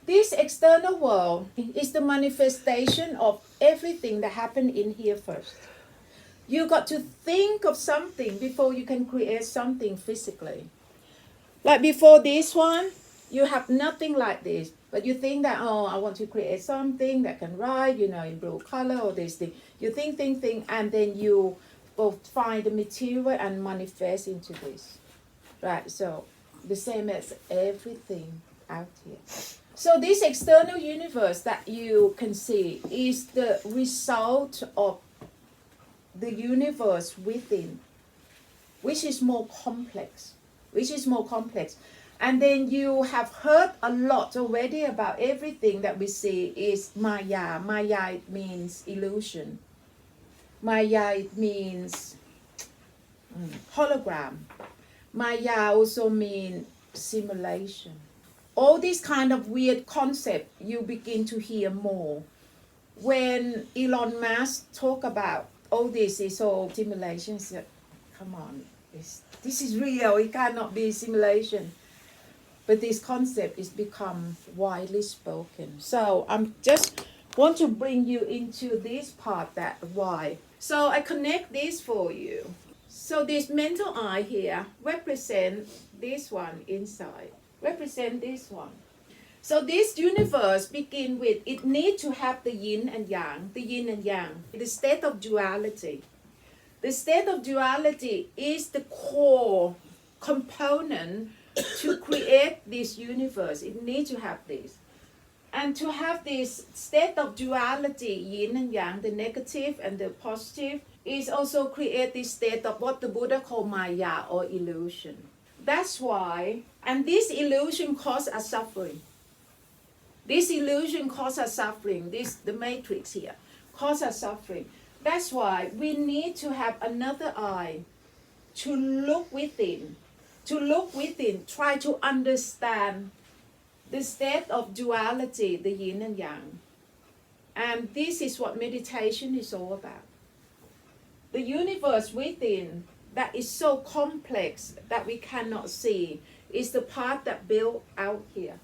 this external world is the manifestation of everything that happened in here first. You got to think of something before you can create something physically. Like before this one, you have nothing like this. But you think that, oh, I want to create something that can ride, in blue color or this thing. You think, and then you both find the material and manifest into this. Right, so the same as everything out here. So this external universe that you can see is the result of the universe within, which is more complex. And then you have heard a lot already about everything that we see is Maya. Maya, it means illusion. Maya, it means hologram. Maya also means simulation. All these kind of weird concept you begin to hear more. When Elon Musk talk about all this is all simulations, come on, this is real, it cannot be simulation. But this concept is become widely spoken. So I'm just want to bring you into this part, that why. So I connect this for you. So this mental eye here represent this one inside, represent this one. So this universe begin with, it need to have the yin and yang, the state of duality. The state of duality is the core component to create this universe. It needs to have this. And to have this state of duality, yin and yang, the negative and the positive, is also create this state of what the Buddha called Maya or illusion. That's why, and this illusion causes us suffering. This illusion causes us suffering. The matrix here causes us suffering. That's why we need to have another eye to look within. Try to understand the state of duality, the yin and yang. And this is what meditation is all about. The universe within that is so complex that we cannot see is the part that built out here.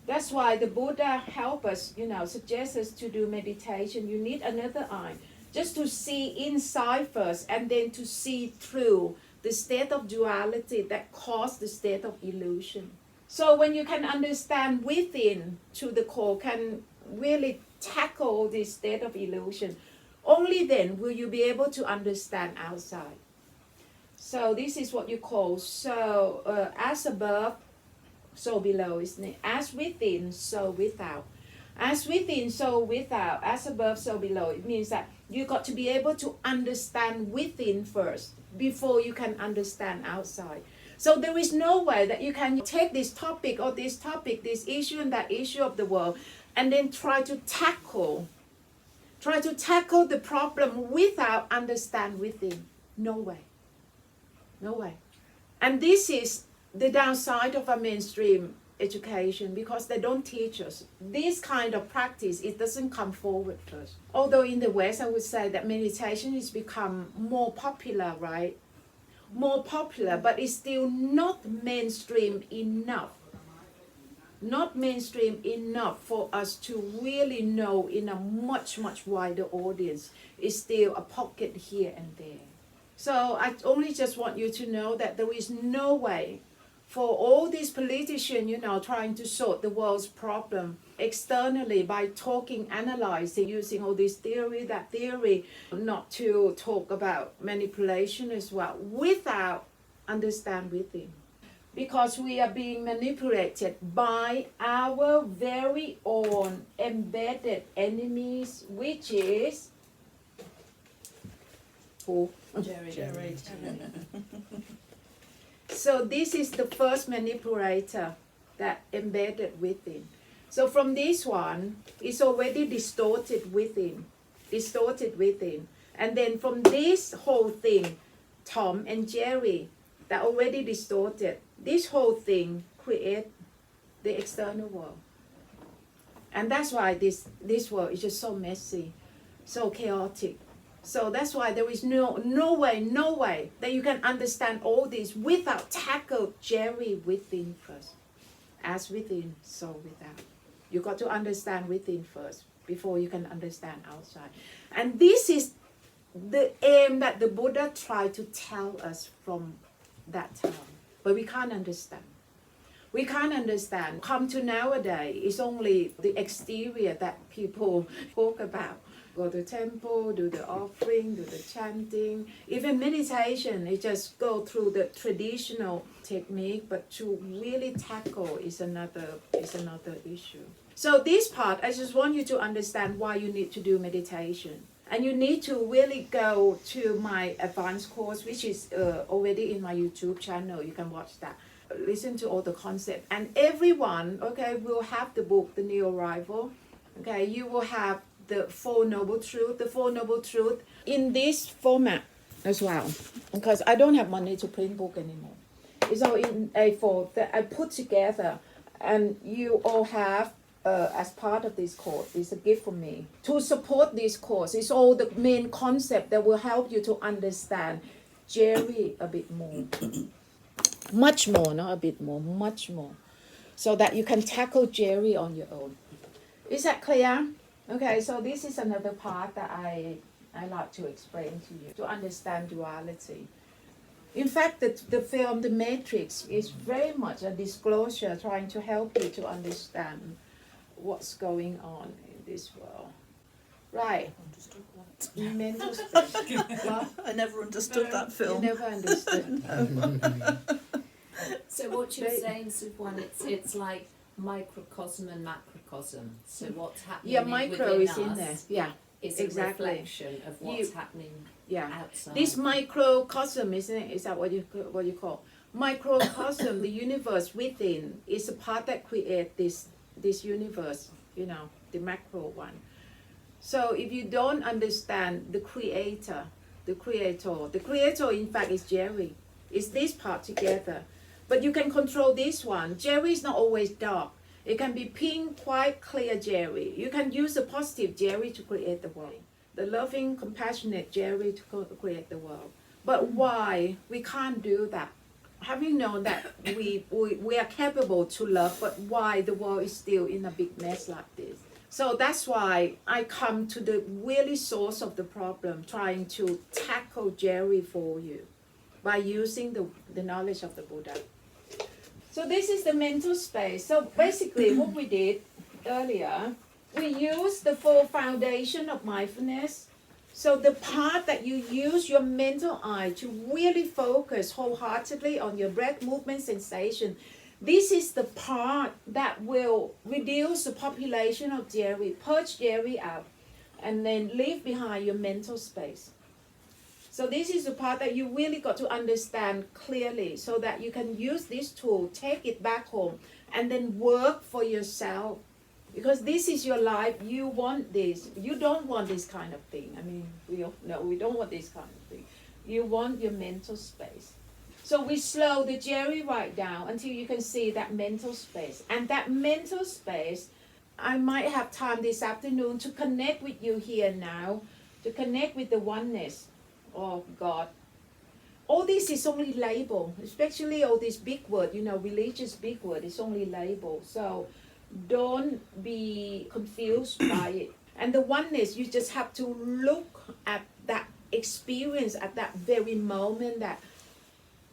That's why the Buddha help us, suggests us to do meditation. You need another eye just to see inside first and then to see through the state of duality that caused the state of illusion. So when you can understand within to the core, can really tackle this state of illusion, only then will you be able to understand outside. So this is what you call, as above, so below, isn't it? As within, so without. As within, so without. As above, so below. It means that you got to be able to understand within first before you can understand outside. So there is no way that you can take this topic, this issue and that issue of the world, and then try to tackle the problem without understand within. No way. And this is the downside of a mainstream education, because they don't teach us this kind of practice. It doesn't come forward first. Although in the West, I would say that meditation has become more popular, right? More popular, but it's still not mainstream enough. Not mainstream enough for us to really know in a much, much wider audience. It's still a pocket here and there. So I only just want you to know that there is no way for all these politicians, trying to sort the world's problem externally by talking, analyzing, using all this theory, that theory, not to talk about manipulation as well, without understand within. Because we are being manipulated by our very own embedded enemies, which is who? Jerry. So this is the first manipulator that embedded within. So from this one, it's already distorted within. And then from this whole thing, Tom and Jerry, that already distorted, this whole thing create the external world. And that's why this world is just so messy, so chaotic. So that's why there is no way that you can understand all this without tackle Jerry within first. As within, so without. You got to understand within first before you can understand outside. And this is the aim that the Buddha tried to tell us from that time. But we can't understand. We can't understand. Come to nowadays, it's only the exterior that people talk about. Go to temple, do the offering, do the chanting. Even meditation, it just go through the traditional technique, but to really tackle is another issue. So this part, I just want you to understand why you need to do meditation. And you need to really go to my advanced course, which is already in my YouTube channel. You can watch that. Listen to all the concepts. And everyone, okay, will have the book, The New Arrival. Okay, you will have the Four Noble Truths. The Four Noble Truths in this format as well. Because I don't have money to print book anymore. It's all in A4 that I put together. And you all have as part of this course. It's a gift from me. To support this course, it's all the main concept that will help you to understand Jerry a bit more. Much more, not a bit more, much more. So that you can tackle Jerry on your own. Is that clear? Okay, so this is another part that I like to explain to you, to understand duality. In fact, the film The Matrix is very much a disclosure trying to help you to understand what's going on in this world. Right. Understood that. Mental space. What? I never understood that film. You never understood. So what you're saying, Subwan, it's like microcosm and macrocosm. So what's happening Micro within is in us there. Yeah. is exactly. a reflection of what's happening outside. This microcosm, isn't it? Is that what you call? Microcosm, the universe within, is a part that creates this universe, the macro one. So if you don't understand the creator in fact is Jerry. It's this part together. But you can control this one. Jerry is not always dark. It can be pink, white, clear Jerry. You can use the positive Jerry to create the world. The loving, compassionate Jerry to create the world. But why? We can't do that. Having known that we are capable to love, but why the world is still in a big mess like this? So that's why I come to the really source of the problem, trying to tackle Jerry for you by using the knowledge of the Buddha. So this is the mental space. So basically what we did earlier, we used the four foundation of mindfulness. So the part that you use your mental eye to really focus wholeheartedly on your breath, movement, sensation, this is the part that will reduce the population of Jerry, purge Jerry out, and then leave behind your mental space. So this is the part that you really got to understand clearly so that you can use this tool, take it back home, and then work for yourself. Because this is your life, you want this. You don't want this kind of thing. I mean, we don't want this kind of thing. You want your mental space. So we slow the Jerry right down until you can see that mental space. And that mental space, I might have time this afternoon to connect with you here now, to connect with the oneness of God. All this is only label, especially all these big words, religious big word, it's only label. So don't be confused by it. And the oneness, you just have to look at that experience at that very moment that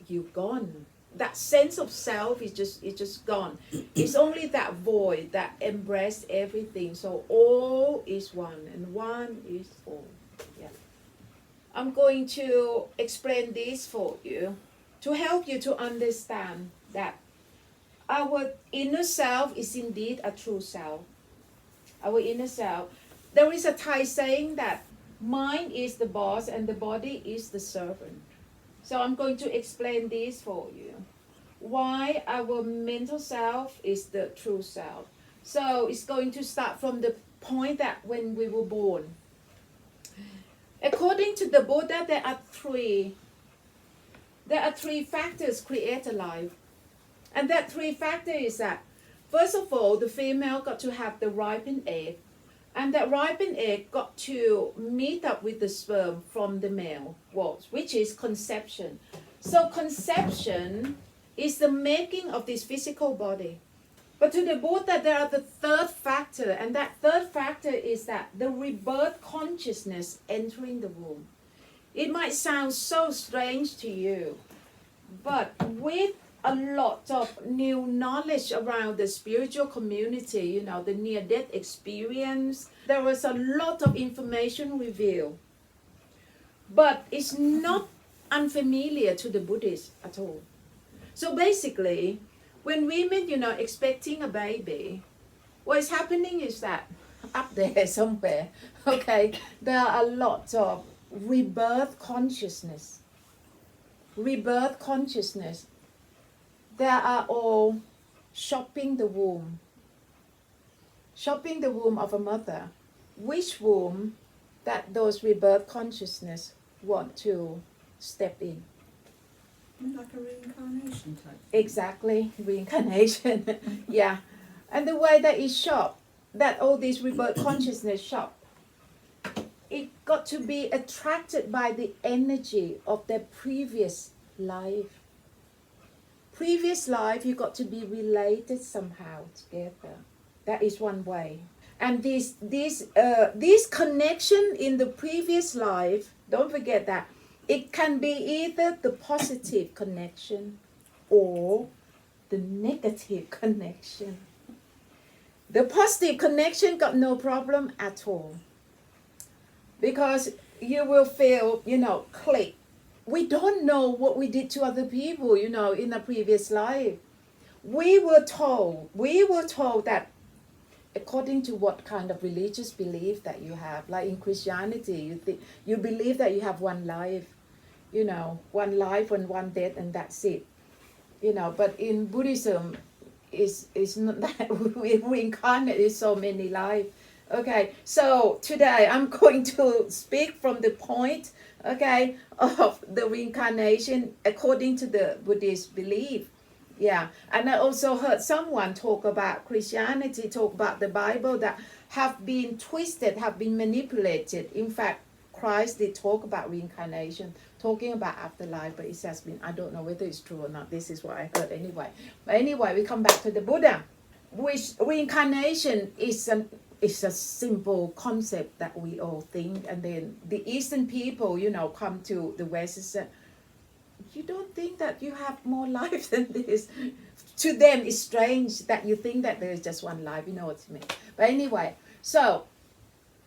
you're gone. That sense of self is just gone. It's only that void that embraces everything. So all is one and one is all. Yeah. I'm going to explain this for you to help you to understand that our inner self is indeed a true self. Our inner self. There is a Thai saying that mind is the boss and the body is the servant. So I'm going to explain this for you. Why our mental self is the true self. So it's going to start from the point that when we were born. According to the Buddha, there are three factors create a life. And that three factors is that, first of all, the female got to have the ripened egg. And that ripened egg got to meet up with the sperm from the male, which is conception. So conception is the making of this physical body. But to the Buddha, there are the third factor, and that third factor is that the rebirth consciousness entering the womb. It might sound so strange to you, but with a lot of new knowledge around the spiritual community, you know, the near-death experience, there was a lot of information revealed. But it's not unfamiliar to the Buddhists at all. So basically, when women, you know, expecting a baby, what is happening is that up there somewhere, okay, there are a lot of rebirth consciousness. Rebirth consciousness. They are all shopping the womb. Shopping the womb of a mother. Which womb that those rebirth consciousness want to step in. Like a reincarnation type. Exactly, reincarnation. Yeah. And the way that it shop, that all these rebirth consciousness shop, it got to be attracted by the energy of their previous life. Previous life, you got to be related somehow together. That is one way. And this connection in the previous life, don't forget that, it can be either the positive connection or the negative connection. The positive connection got no problem at all. Because you will feel, you know, click. We don't know what we did to other people, you know, in a previous life. We were told that according to what kind of religious belief that you have, like in Christianity, you believe that you have one life, you know, one life and one death, and that's it, you know. But in Buddhism, is not that we reincarnate in so many lives. Okay, so today I'm going to speak from the point, okay, of the reincarnation according to the Buddhist belief. Yeah, and I also heard someone talk about Christianity, talk about the Bible that have been twisted, have been manipulated. In fact, Christ did talk about reincarnation, talking about afterlife, but it has been, I don't know whether it's true or not. This is what I heard anyway. But anyway, we come back to the Buddha, which reincarnation is a simple concept that we all think. And then the Eastern people, you know, come to the West and say, you don't think that you have more life than this? To them, it's strange that you think that there is just one life, you know what I mean? But anyway, so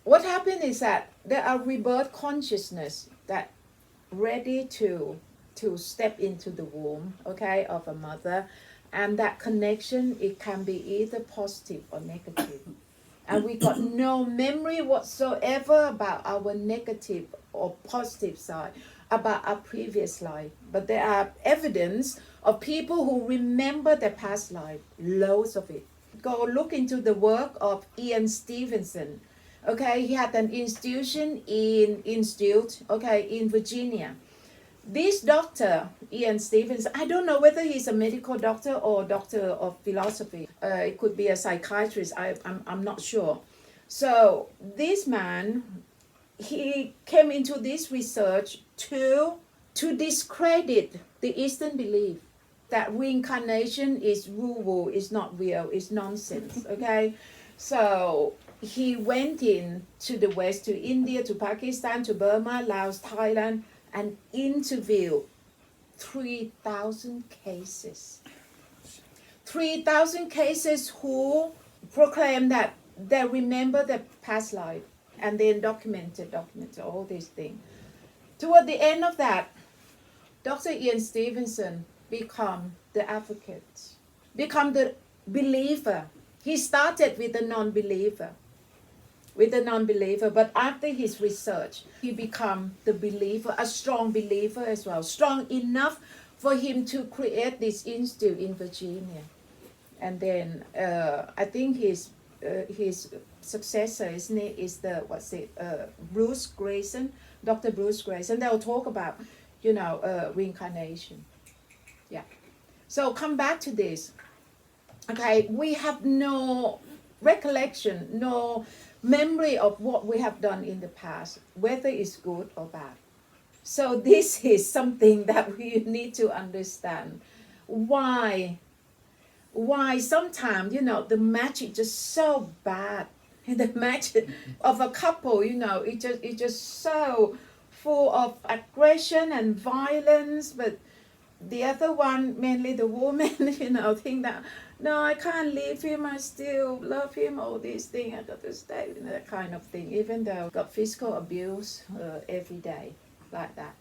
what happened is that there are rebirth consciousness that ready to step into the womb, okay, of a mother. And that connection, it can be either positive or negative. And we got no memory whatsoever about our negative or positive side, about our previous life. But there are evidence of people who remember their past life, loads of it. Go look into the work of Ian Stevenson. Okay, he had an institution in Virginia. This doctor, Ian Stevenson, I don't know whether he's a medical doctor or doctor of philosophy. It could be a psychiatrist. I'm not sure. So this man, he came into this research to discredit the Eastern belief that reincarnation is woo-woo, is not real, is nonsense. Okay, so he went in to the West, to India, to Pakistan, to Burma, Laos, Thailand, and interviewed 3,000 cases. 3,000 cases who proclaim that they remember their past life, and then documented all these things. Toward the end of that, Dr. Ian Stevenson become the advocate, become the believer. He started with the non-believer. But after his research, he become the believer, a strong believer as well, strong enough for him to create this institute in Virginia. And then I think his successor is Bruce Grayson, Dr. Bruce Grayson. They'll talk about, reincarnation. Yeah. So come back to this. Okay, we have no recollection, no memory of what we have done in the past, whether it's good or bad. So this is something that we need to understand. Why why sometimes, the magic just so bad. The magic of a couple, it's just so full of aggression and violence, but the other one, mainly the woman, think that, no, I can't leave him, I still love him, all these things, I got to stay, that kind of thing, even though got physical abuse every day, like that.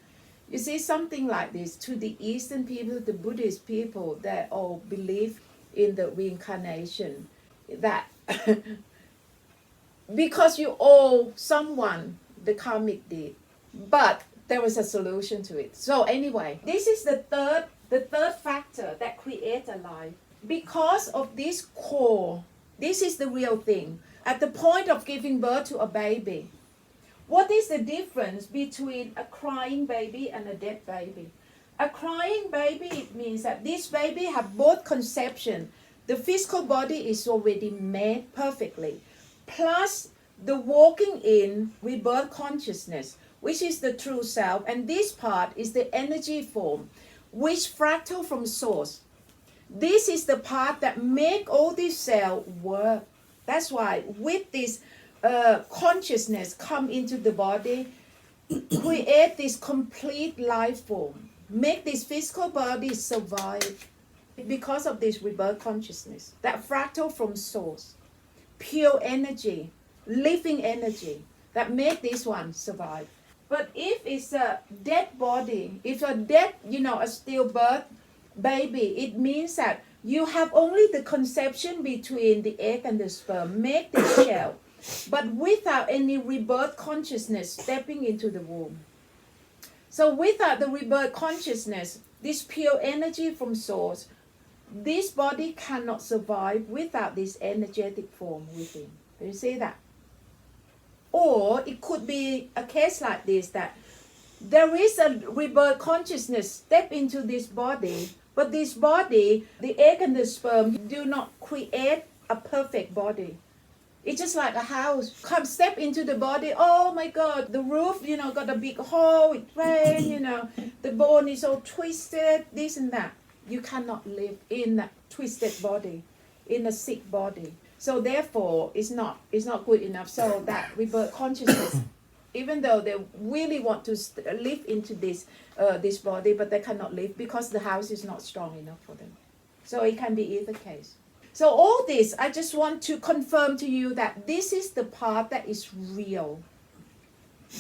You see, something like this, to the Eastern people, the Buddhist people, they all believe in the reincarnation, that because you owe someone the karmic deed, but there was a solution to it. So anyway, this is the third factor that creates a life. Because of this core, this is the real thing. At the point of giving birth to a baby, what is the difference between a crying baby and a dead baby? A crying baby, it means that this baby have both conception. The physical body is already made perfectly. Plus the walking in rebirth consciousness, which is the true self, and this part is the energy form, which fractal from source. This is the part that make all these cells work. That's why with this consciousness come into the body, create this complete life form, make this physical body survive because of this rebirth consciousness, that fractal from source, pure energy, living energy that make this one survive. But if it's a dead body, if a dead, a stillbirth baby, it means that you have only the conception between the egg and the sperm, make the shell, but without any rebirth consciousness stepping into the womb. So without the rebirth consciousness, this pure energy from source, this body cannot survive without this energetic form within. Do you see that? Or it could be a case like this, that there is a rebirth consciousness step into this body, but this body, the egg and the sperm, do not create a perfect body. It's just like a house. Come step into the body, oh my God, the roof, got a big hole, it rain, the bone is all twisted, this and that. You cannot live in a twisted body, in a sick body. So therefore, it's not good enough. So that rebirth consciousness, even though they really want to live into this body, but they cannot live because the house is not strong enough for them. So it can be either case. So all this, I just want to confirm to you that this is the part that is real.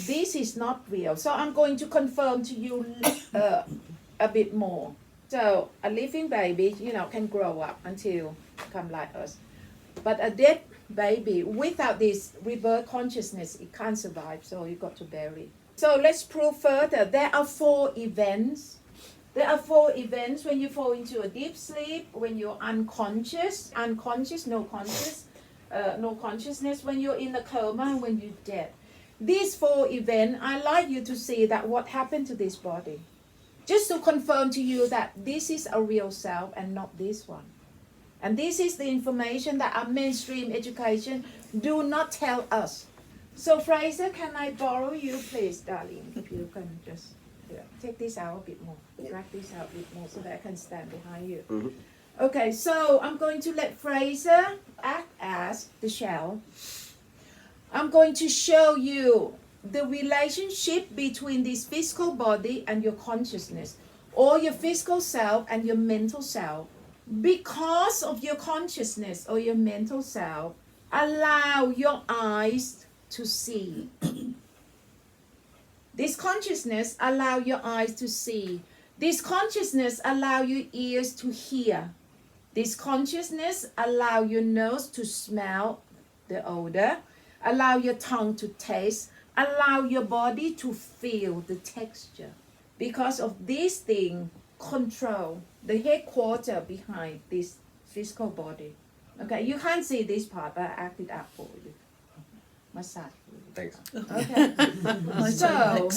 This is not real. So I'm going to confirm to you a bit more. So a living baby, can grow up until become like us. But a dead baby, without this rebirth consciousness, it can't survive, so you got to bury. So let's prove further. There are 4 events. There are 4 events when you fall into a deep sleep, when you're unconscious, no consciousness, when you're in a coma, and when you're dead. These 4 events, I like you to see that what happened to this body. Just to confirm to you that this is a real self and not this one. And this is the information that our mainstream education do not tell us. So Fraser, can I borrow you, please, darling? If you can just take this out a bit more, drag this out a bit more so that I can stand behind you. Mm-hmm. Okay, so I'm going to let Fraser act as the shell. I'm going to show you the relationship between this physical body and your consciousness, or your physical self and your mental self. Because of your consciousness or your mental self, allow your eyes to see. This consciousness allow your eyes to see. This consciousness allow your ears to hear. This consciousness allow your nose to smell the odor, allow your tongue to taste, allow your body to feel the texture. Because of this thing, control the headquarter behind this physical body. Okay, you can't see this part, but I act it out for you. Massage for you. Thanks. Okay. So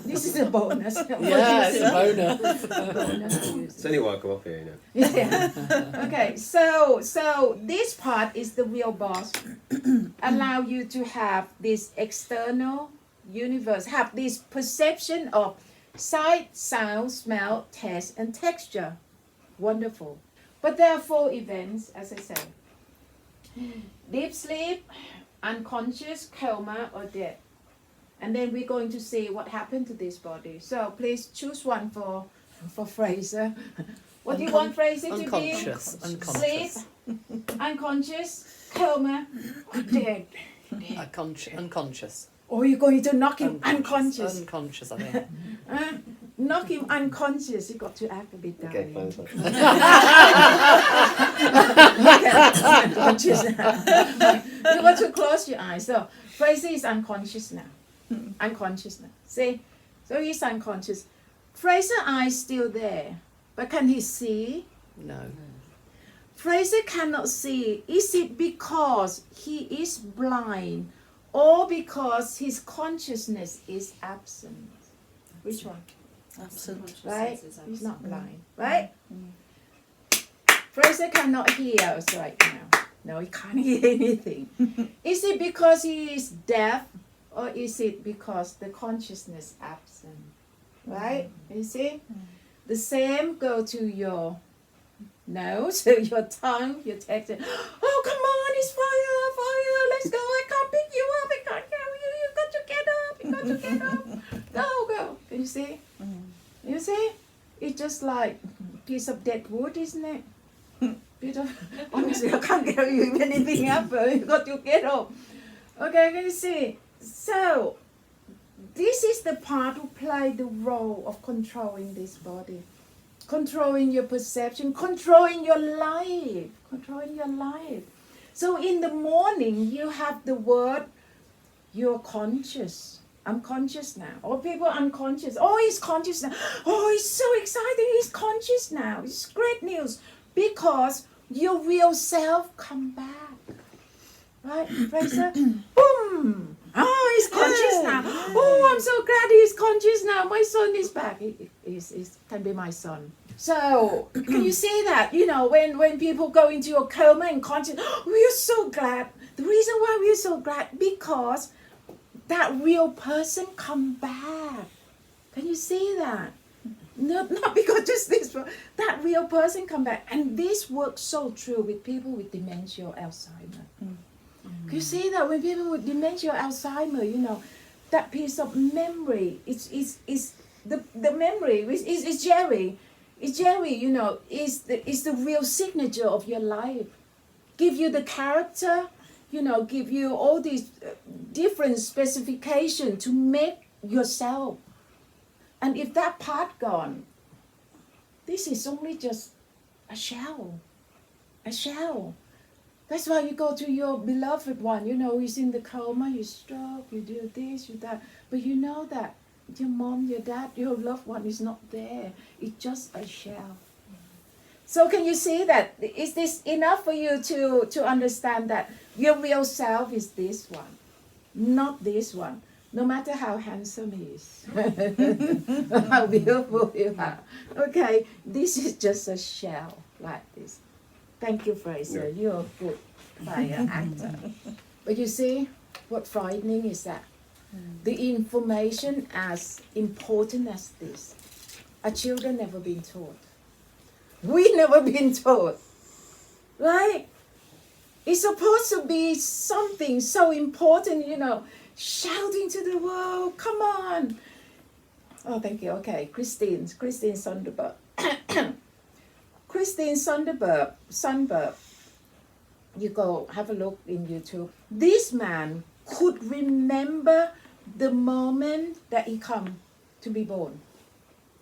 this is a bonus. Yeah, it's a bonus. It's only why I come up here, Yeah. Okay, so this part is the real boss. Allow you to have this external universe, have this perception of sight, sound, smell, taste, and texture. Wonderful. But there are 4 events, as I said. Deep sleep, unconscious, coma, or death. And then we're going to see what happened to this body. So please choose one for Fraser. What do you want Fraser to be? Unconscious. Sleep, unconscious, coma, or dead. Unconscious. Or you're going to knock him unconscious. Unconscious, I think. Knock him unconscious. You've got to act a bit down. Okay, fine. Unconscious. You got to close your eyes. So Fraser is unconscious now. Unconscious now. See? So he's unconscious. Fraser's eyes still there. But can he see? No. Fraser cannot see. Is it because he is blind or because his consciousness is absent? Which one? Absent. Right? He's not blind. Right? Fraser cannot hear us right now. No, he can't hear anything. Is it because he is deaf or is it because the consciousness absent? Right? You see? The same go to your nose, your tongue, your text. Oh, come on, it's fire, let's go. I can't pick you up, I can't carry you. You've got to get up, Go. Can you see? You see? It's just like a piece of dead wood, isn't it? Honestly, I can't carry you if anything happens. You've got to get up. Okay, can you see? So, this is the part who play the role of controlling this body. Controlling your perception, controlling your life. So in the morning, you have the word, you're conscious. I'm conscious now. Or people are unconscious. Oh, he's conscious now. Oh, it's so exciting. He's conscious now. It's great news. Because your real self come back. Right, Fraser? Boom! Oh, he's conscious now. Oh, I'm so glad he's conscious now. My son is back. He can be my son. So, can you see that? You know, when people go into a coma and conscious, oh, we're so glad. The reason why we're so glad, because that real person come back. Can you see that? Not because just this, but that real person come back. And this works so true with people with dementia or Alzheimer. Can you see that when people with dementia or Alzheimer, you know, that piece of memory, it's the memory, is Jerry. It's Jerry, you know, is the real signature of your life. Give you the character, you know, give you all these different specifications to make yourself. And if that part gone, this is only just a shell. That's why you go to your beloved one, you know, he's in the coma, you stroke, you do this, you that. But you know that your mom, your dad, your loved one is not there. It's just a shell. So can you see that? Is this enough for you to understand that your real self is this one, not this one? No matter how handsome he is, how beautiful you are. Okay, this is just a shell like this. Thank you, Fraser. Yeah. You're a good fire actor. But you see, what frightening is that the information as important as this, our children never been taught. We never been taught, right? It's supposed to be something so important, you know, shouting to the world, come on. Oh, thank you. Okay, Christine Sonderberg. Christine Sundberg, you go have a look in YouTube. This man could remember the moment that he come to be born.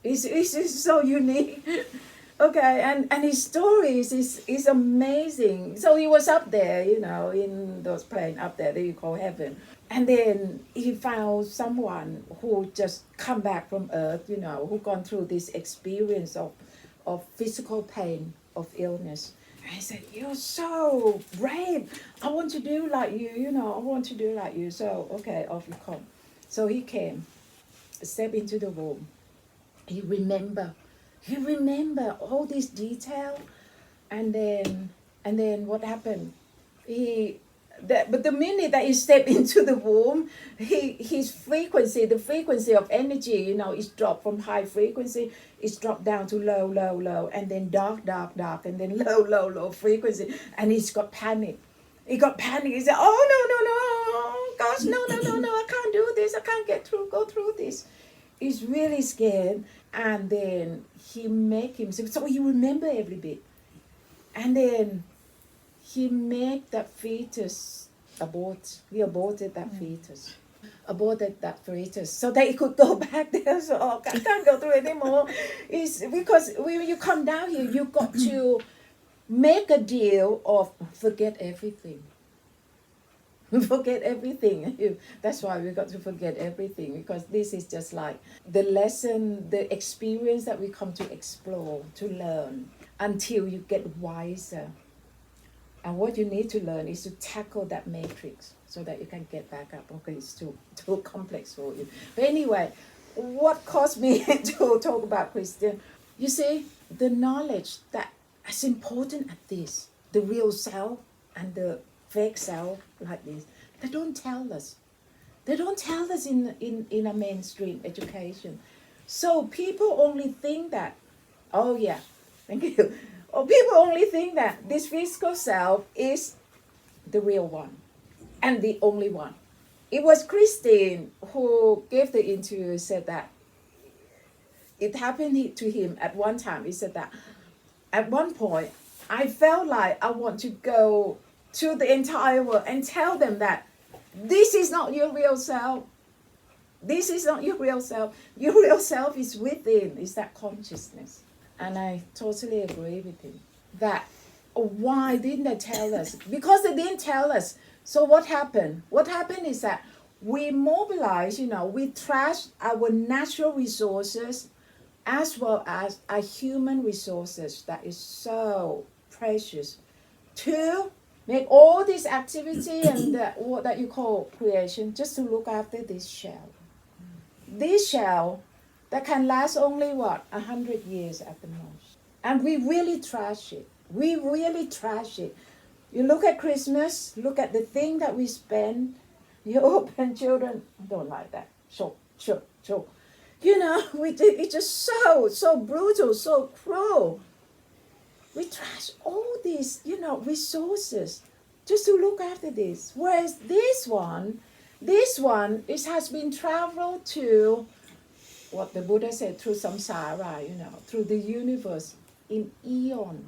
It's so unique. Okay, and his stories is amazing. So he was up there, you know, in those planes up there that you call heaven. And then he found someone who just come back from earth, you know, who gone through this experience of physical pain, of illness. And he said, you're so brave. I want to do like you, you know, I want to do like you. So, okay, off you come. So he came, stepped into the room. He remember all this detail. And then what happened? He But the minute that he stepped into the womb, his frequency, the frequency of energy, is dropped from high frequency, it's dropped down to low, low, low, and then dark, dark, dark, and then low, low, low frequency, and he's got panic. He got panic. He said, "Oh no, gosh, no! I can't do this. I can't go through this." He's really scared, and then he make him so he remember every bit, and then he made that fetus abort. He aborted that fetus. Aborted that fetus so that he could go back there. So I can't go through it anymore. It's because when you come down here, you got to make a deal of forget everything. Forget everything. That's why we got to forget everything, because this is just like the lesson, the experience that we come to explore, to learn until you get wiser. And what you need to learn is to tackle that matrix so that you can get back up. Okay, it's too complex for you. But anyway, what caused me to talk about Christian? You see, the knowledge that is important at this, the real self and the fake self like this, they don't tell us. They don't tell us in a mainstream education. So people only think that, oh yeah, thank you. Or people only think that this physical self is the real one and the only one. It was Christine who gave the interview, said that it happened to him at one time. He said that at one point, I felt like I want to go to the entire world and tell them that this is not your real self. This is not your real self. Your real self is within, is that consciousness. And I totally agree with him. That why didn't they tell us? Because they didn't tell us. So what happened? What happened is that we mobilized, we trashed our natural resources as well as our human resources that is so precious to make all this activity and what that you call creation just to look after this shell. This shell that can last only 100 years at the most. And we really trash it. We really trash it. You look at Christmas, look at the thing that we spend. You open children, don't like that. Sure. It's just so brutal, so cruel. We trash all these, resources just to look after this. Whereas this one, it has been traveled to what the Buddha said, through samsara, through the universe in eon.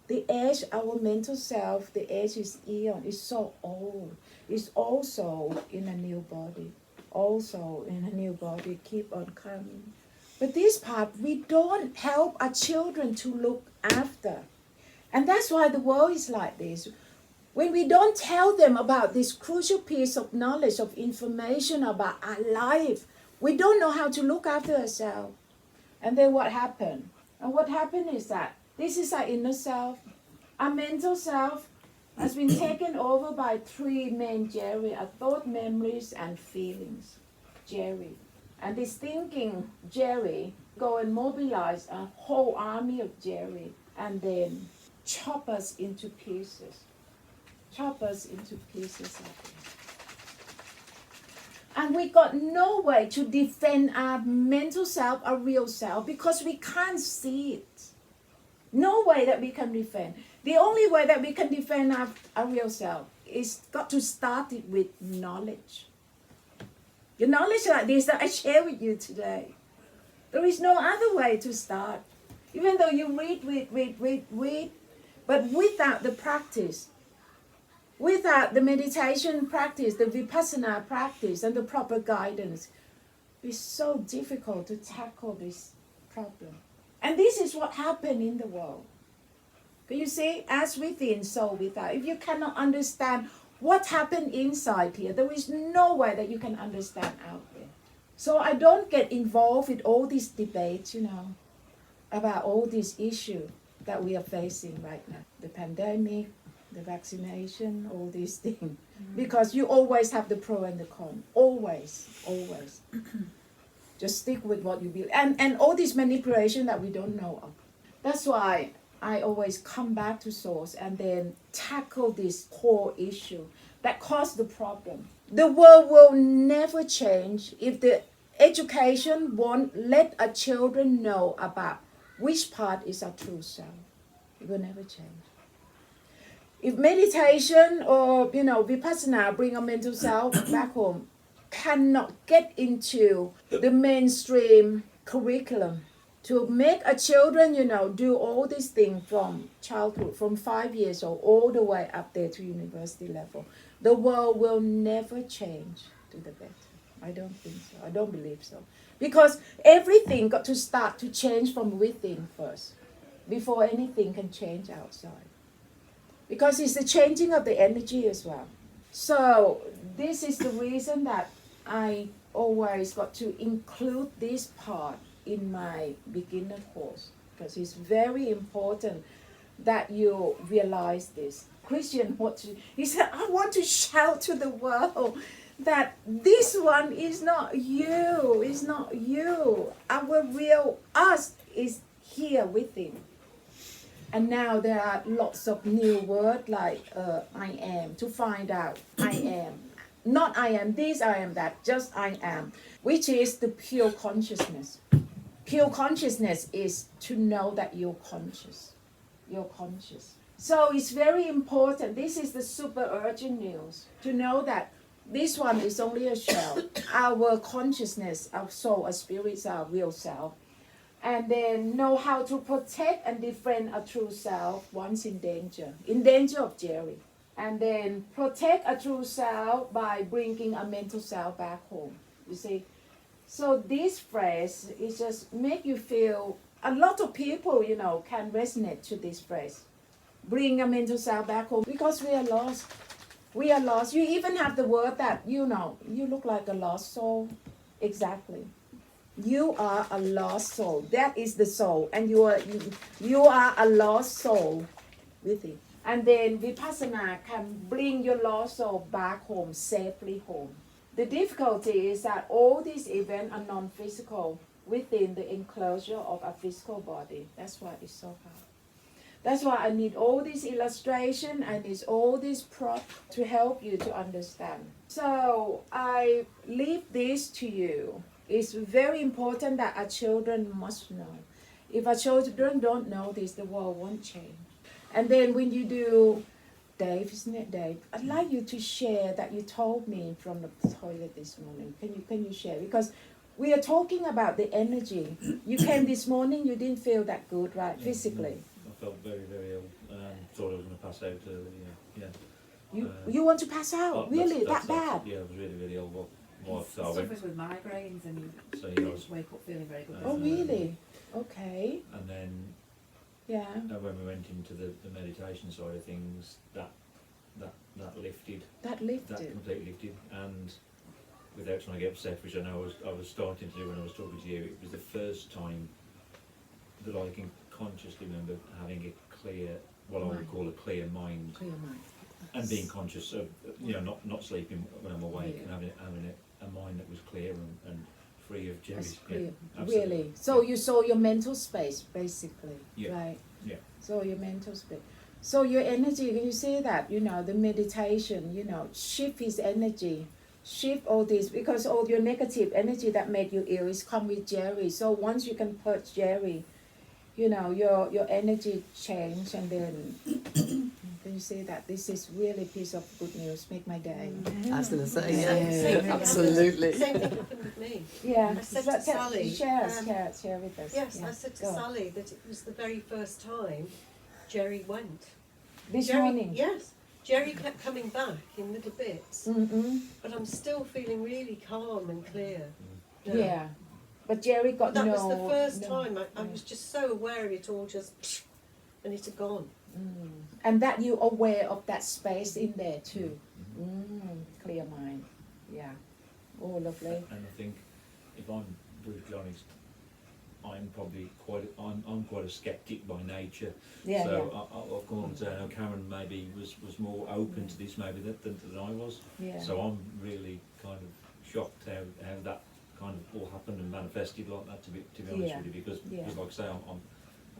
The age, our mental self, the age is eon. It's so old. It's also in a new body. Also in a new body, keep on coming. But this part, we don't help our children to look after. And that's why the world is like this. When we don't tell them about this crucial piece of knowledge, of information about our life, we don't know how to look after ourselves. And then what happened? And what happened is that this is our inner self. Our mental self has been taken over by three main Jerry, our thought, memories, and feelings. Jerry. And this thinking Jerry go and mobilize a whole army of Jerry and then chop us into pieces. Chop us into pieces like this. And we got no way to defend our mental self, our real self, because we can't see it. No way that we can defend. The only way that we can defend our real self is got to start it with knowledge. The knowledge like this that I share with you today. There is no other way to start. Even though you read, but without the practice, without the meditation practice, the vipassana practice, and the proper guidance, it's so difficult to tackle this problem. And this is what happened in the world. Can you see? As within, so without. If you cannot understand what happened inside here, there is no way that you can understand out there. So I don't get involved with all these debates, about all these issues that we are facing right now. The pandemic, the vaccination, all these things. Mm-hmm. Because you always have the pro and the con. Always. Just stick with what you believe. And all this manipulation that we don't know of. That's why I always come back to source and then tackle this core issue that caused the problem. The world will never change if the education won't let our children know about which part is our true self. It will never change. If meditation or vipassana bring a mental self back home cannot get into the mainstream curriculum to make a children do all these things from childhood, from 5 years old all the way up there to university level, the world will never change to the better. I don't think so. I don't believe so. Because everything got to start to change from within first before anything can change outside. Because it's the changing of the energy as well. So this is the reason that I always got to include this part in my beginner course, because it's very important that you realize this. Christian, he said, I want to shout to the world that this one is not you, it's not you. Our real us is here within. And now there are lots of new words like I am, to find out I am. Not I am this, I am that, just I am, which is the pure consciousness. Pure consciousness is to know that you're conscious. You're conscious. So it's very important. This is the super urgent news. To know that this one is only a shell. Our consciousness, our soul, our spirits, our real self. And then know how to protect and defend a true self once in danger of Jerry. And then protect a true self by bringing a mental self back home. You see? So this phrase is just make you feel, a lot of people, can resonate to this phrase. Bring a mental self back home because we are lost. We are lost. You even have the word that, you look like a lost soul. Exactly. You are a lost soul. That is the soul. And you are a lost soul with it. And then Vipassana can bring your lost soul back home, safely home. The difficulty is that all these events are non-physical within the enclosure of a physical body. That's why it's so hard. That's why I need all this illustration, I need all this prop to help you to understand. So I leave this to you. It's very important that our children must know. If our children don't know this, the world won't change. And then when you do, Dave, isn't it Dave? I'd like you to share that you told me from the toilet this morning. Can you share? Because we are talking about the energy. You came this morning, you didn't feel that good, right? Yeah, physically. I felt very, very ill. Thought I was going to pass out earlier. Yeah. You want to pass out? Really? That bad? Yeah, I was really, really ill. Suffers with migraines and you just wake up feeling very good. Oh, really? Okay. And then when we went into the meditation side of things, that lifted. That completely lifted. And without trying to get upset, which I know I was starting to do when I was talking to you, it was the first time that I can consciously remember having a clear, what I would call a clear mind. Clear mind. And being conscious of, not sleeping when I'm awake, and having a mind that was clear and free of Jerry's. Yeah, really? So you saw your mental space, basically, right? Yeah. So your mental space. So your energy, can you say that, the meditation, shift his energy, shift all this, because all your negative energy that made you ill is come with Jerry. So once you can purge Jerry, your energy change, and then can you say that this is really a piece of good news, make my day. I was going to say, yeah, absolutely. Same thing happened with me. Yeah. I said to Sally, share with us. Yes, I said to Sally that it was the very first time Jerry went. This morning? Yes. Jerry kept coming back in little bits, but I'm still feeling really calm and clear. Yeah. But Jerry got that was the first time I was just so aware of it all, just, and it had gone. And that you're aware of that space in there too. Clear mind. Yeah. Oh, lovely. And I think, if I'm brutally honest, I'm probably I'm quite a skeptic by nature. Yeah. So I'll go on to say, Karen maybe was more open to this maybe than I was. Yeah. So I'm really kind of shocked how that kind of all happened and manifested like that, to be honest with you, because like I say,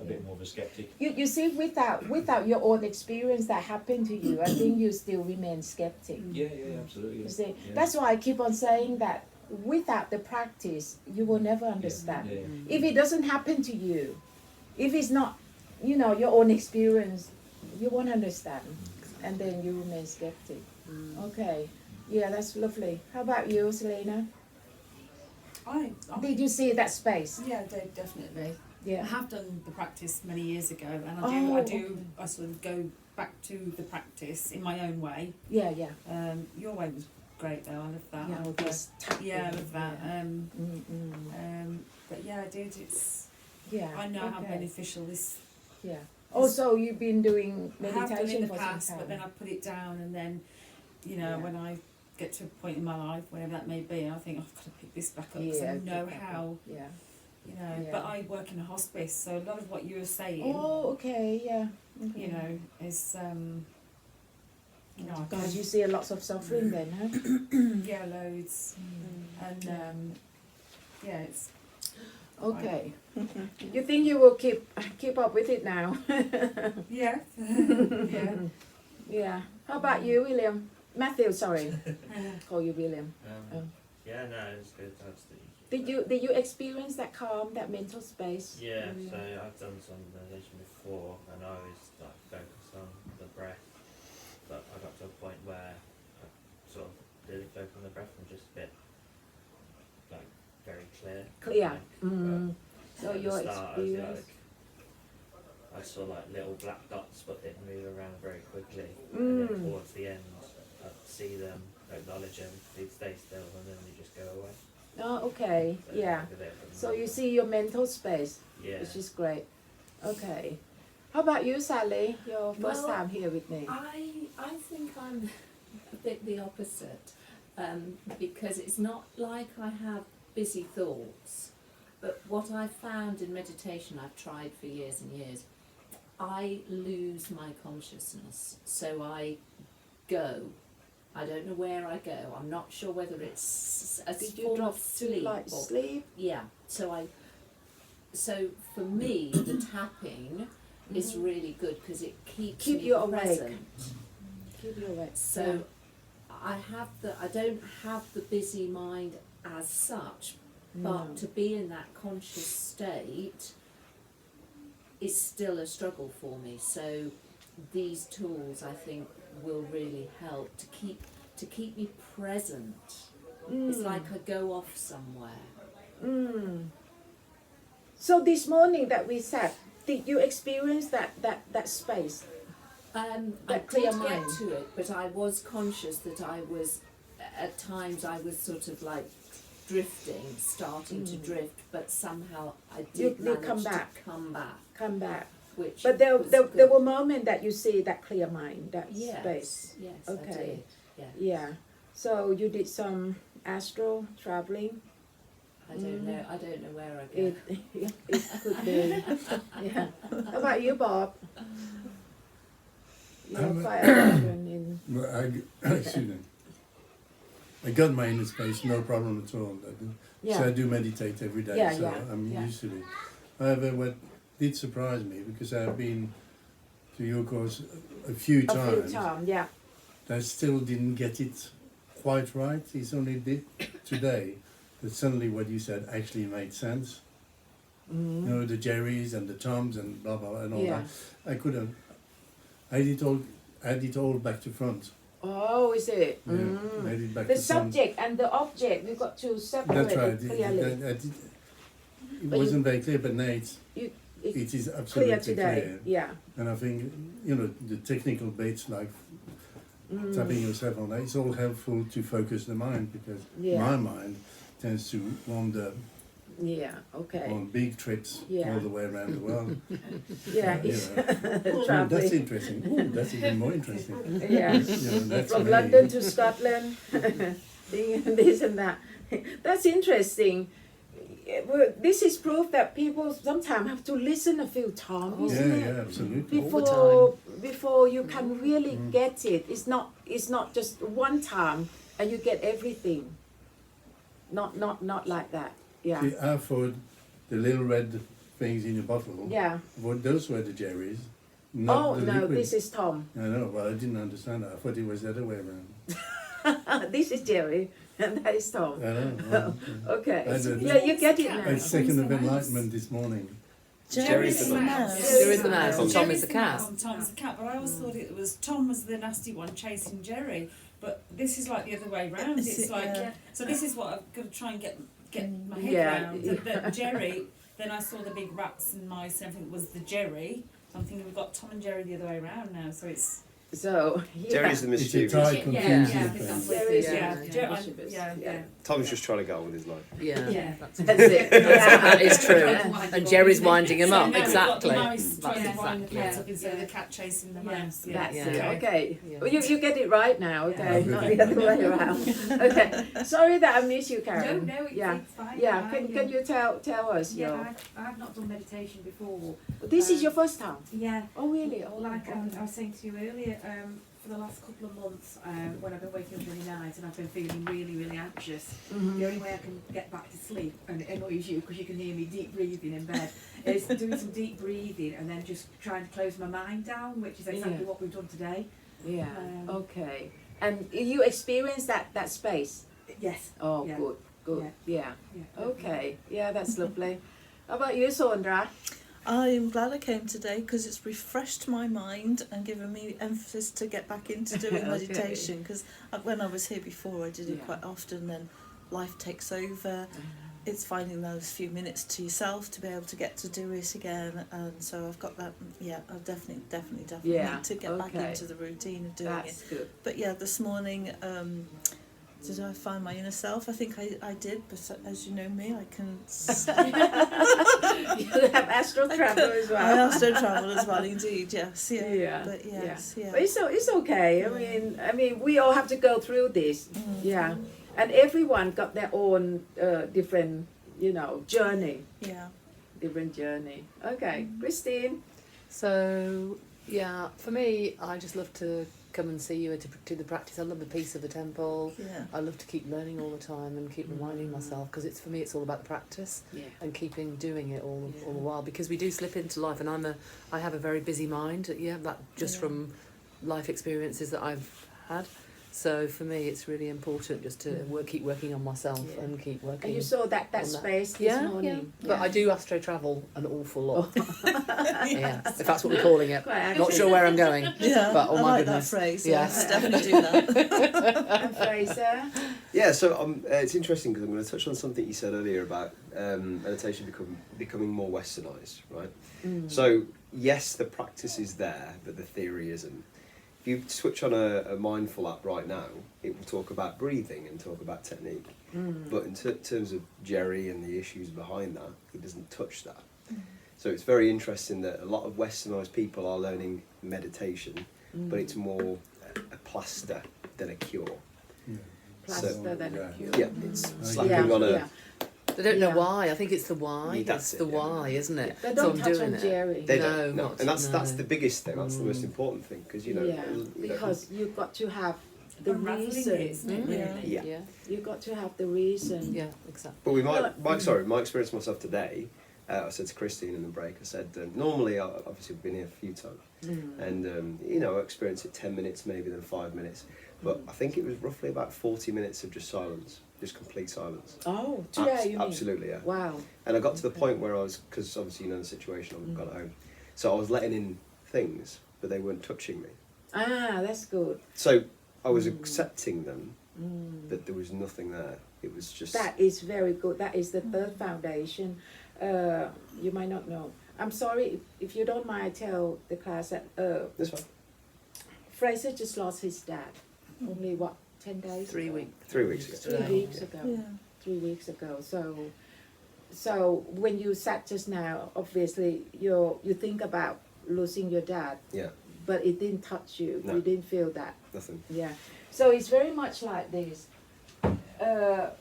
a bit more of a skeptic. You see, without your own experience that happened to you, I think you still remain skeptic. Yeah, absolutely. You see, Yeah. that's why I keep on saying that without the practice, you will never understand. Yeah. If it doesn't happen to you, if it's not, your own experience, you won't understand, and then you remain skeptic. Okay, yeah, that's lovely. How about you, Selena? Did you see that space? Yeah, definitely. I Yeah. have done the practice many years ago, and I sort of go back to the practice in my own way. Yeah. Your way was great though, I love that. Yeah, And, just yeah, I love that. Mm-mm. But yeah, I did. Yeah. I know how okay. beneficial this. Yeah. Also, you've been doing I have done in meditation the for past, some time. but then I put it down, and then Yeah. when I get to a point in my life, whenever that may be, I think I've got to pick this back up because I know pick that how. up. Yeah. Yeah. But I work in a hospice, so a lot of what you were saying, Oh, okay. Yeah. Okay. is God, you see a lot of suffering then, huh? yeah, loads, and it's Okay. You think you will keep up with it now? yeah. Yeah. How about you, William? Matthew, sorry. Call you William. Yeah, no, it's good. Absolutely. Did you experience that calm, that mental space? Yeah, so I've done some meditation before, and I always focus on the breath, but I got to a point where I sort of didn't focus on the breath and just a bit very clear. Clear. So At your the start, experience. I saw little black dots, but they'd move around very quickly. And then towards the end, I'd see them, acknowledge them, they'd stay still, and then they just go away. Oh, okay. So Yeah. So you see your mental space, Yeah. which is great. Okay. How about you, Sally? Your first Well, time here with me. I think I'm a bit the opposite, because it's not like I have busy thoughts, but what I've found in meditation, I've tried for years and years, I lose my consciousness. So I go. I don't know where I go. I'm not sure whether it's a Did you form drop of sleep to or sleep? yeah. So for me, the tapping is really good because it keeps Keep me you awake. present. Keep you awake. So I don't have the busy mind as such, but to be in that conscious state is still a struggle for me. So these tools, I think, will really help to keep me present. It's like I go off somewhere. So this morning that we sat, did you experience that space? I That did clear get mind. to it, but I was conscious that at times I was sort of like drifting, starting to drift, but somehow I You did did manage come to back. come back. Come back. Which But there was there good. were moments that you see that clear mind, that Yes, space. yes, Okay. I did. Yeah. Yeah. So you did some astral traveling. I don't know where I go. It could be. Yeah. How about you, Bob? You're I'm- quite a veteran in. Well, excuse me. I got my inner space, no problem at all. So I Yeah. do meditate every day, Yeah, so yeah, I'm yeah. used to it. However, what did surprise me, because I've been to your course a few A times, few times, yeah. I still didn't get it quite right. It's only today that suddenly what you said actually made sense. You know, the Jerrys and the Toms and blah blah and all Yeah. that. I couldn't. I had it all back to front. Oh, is it? Yeah, I had it back The to front. subject and the object, we've got to separate That's right. it clearly. It But wasn't very clear, but now it It's is clear absolutely today. clear. Yeah. And I think, the technical bits like tapping yourself on that, it's all helpful to focus the mind, because Yeah. my mind tends to wander Yeah. Okay. on big trips Yeah. all the way around the world. Yeah. You It's know. Oh, that's traveling. interesting. Oh, that's even more interesting. Yeah. That's From amazing. London to Scotland, this and that. That's interesting. Well, this is proof that people sometimes have to listen a few times, Yeah, isn't it? yeah, absolutely. Before you can really get it. It's not just one time and you get everything. Not like that. Yeah. See, I thought the little red things in a bottle. Yeah. What those were the Jerry's. Not Oh the no, liquid. this is Tom. I know, but I didn't understand that. I thought it was the other way around. This is Jerry, and that is Tom. I know. Well, Okay. I don't Yeah, know. you get it I now. had second of enlightenment this morning. Jerry's the mouse. Jerry's There is the mouse, and Tom Jerry's is the the cat. mouse and Tom's the cat, but I always thought it was Tom was the nasty one chasing Jerry. But this is like the other way round. It's like so. This is what I've got to try and get my head Yeah. around. That Jerry. Then I saw the big rats and mice and everything was the Jerry. So I'm thinking we've got Tom and Jerry the other way around now. So it's So yeah. Jerry's the It's a mischievous. try Yeah, confusing yeah, thing. There is yeah. Tom's just trying to get on with his life. Yeah, Yeah. that's That's it. Yeah. that is true. Yeah. And Jerry's winding him So up, now we've exactly. got the mice trying That's to wind the exactly cat it. up instead of the cat chasing the mouse. Yeah. That's Yeah. it. Okay. Yeah. Well, you get it right now. Okay, Yeah. not the other way around. Okay. Sorry that I missed you, No, Karen. no, it's, Yeah. it's fine. Yeah. Can you tell us? Yeah, Your, I've not done meditation before. this is your first time. Yeah, Oh really? Oh, like okay. I was saying to you earlier, for the last couple of months, when I've been waking up in the night and I've been feeling really, really anxious, Mhm. the only way I can get back to sleep, and it annoys you because you can hear me deep breathing in bed, is doing some deep breathing and then just trying to close my mind down, which is exactly Yeah. what we've done today. Yeah. Okay. And you experience that space. Yes. Oh, Yeah. good. Yeah. Yeah. Okay. Yeah, that's lovely. How about you, Sondra? I'm glad I came today because it's refreshed my mind and given me emphasis to get back into doing Okay. meditation, because when I was here before I did it Yeah. quite often, then life takes over. It's finding those few minutes to yourself to be able to get to do it again, and so I've got that. Yeah, I definitely Yeah, need to get back okay. into the routine of doing it. That's good. But yeah, this morning, did I find my inner self? I think I did, but as you know me, I can. You have astral travel as well. I also travel as well, indeed. Yes, yeah. Yeah, But yes, yeah. But it's okay. I mean, we all have to go through this. Yeah, and everyone got their own different, journey. Yeah. Different journey. Okay, Christine. So, yeah, for me, I just love to come and see you and to do the practice. I love the peace of the temple. Yeah. I love to keep learning all the time and keep reminding myself, because for me it's all about the practice Yeah. and keeping doing it all the while, because we do slip into life, and I have a very busy mind. Yeah, that just from life experiences that I've had. So for me, it's really important just to keep working on myself and keep working. And you saw that on space this Yeah. morning. But I do astro travel an awful lot. Oh. Yeah, if that's what we're calling it. Quite Not sure where I'm going. Yeah, But, oh I my like goodness. that phrase. Yeah. Yes, definitely do that. And Fraser. Yeah, so it's interesting because I'm going to touch on something you said earlier about meditation becoming more westernised, right? So yes, the practice is there, but the theory isn't. If you switch on a mindful app right now, it will talk about breathing and talk about technique. But in terms of Jerry and the issues behind that, it doesn't touch that. So it's very interesting that a lot of westernised people are learning meditation, but it's more a plaster than a cure. Plaster than a cure. Yeah, it's slapping on a... Yeah. They don't know Yeah. why. I think it's the why. Yeah, that's It's the it, yeah. why, isn't it? They So don't I'm touch doing on it. Jerry. They No, don't, no. not- And that's no. the biggest thing, that's the most important thing, because, Yeah, because you've got to have the Unraveling reason. it, isn't it, really? Yeah. Yeah. You've got to have the reason. Yeah, exactly. But my experience myself today, I said to Christine in the break, I said, normally, obviously I've been here a few times, and, I experience it 10 minutes, maybe then 5 minutes, but I think it was roughly about 40 minutes of just silence, just complete silence. Oh, today you mean? Absolutely, yeah. Wow. And I got to the point where I was, because obviously the situation, I've got at home, so I was letting in things, but they weren't touching me. Ah, that's good. So I was accepting them, but there was nothing there. It was just... That is very good. That is the third foundation. You might not know. I'm sorry, if you don't mind, I tell the class that This one? Fraser just lost his dad. Only, 10 days 3 ago? weeks. 3 weeks ago. 3 weeks ago. Yeah. 3 weeks ago. So when you sat just now, obviously you think about losing your dad, Yeah, but it didn't touch you. No. You didn't feel that. nothing. Yeah. So it's very much like this.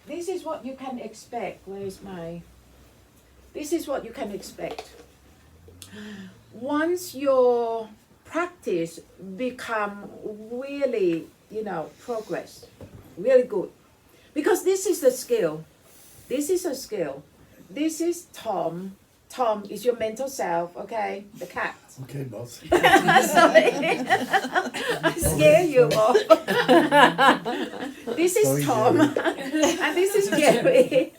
This is what you can expect. This is what you can expect. Once your practice become really, progress, really good. Because this is the skill. This is a skill. This is Tom Tom is your mental self, okay? The cat. Okay, boss. Sorry. I scare you off. This is Sorry, Tom. Jerry. And this is Jerry.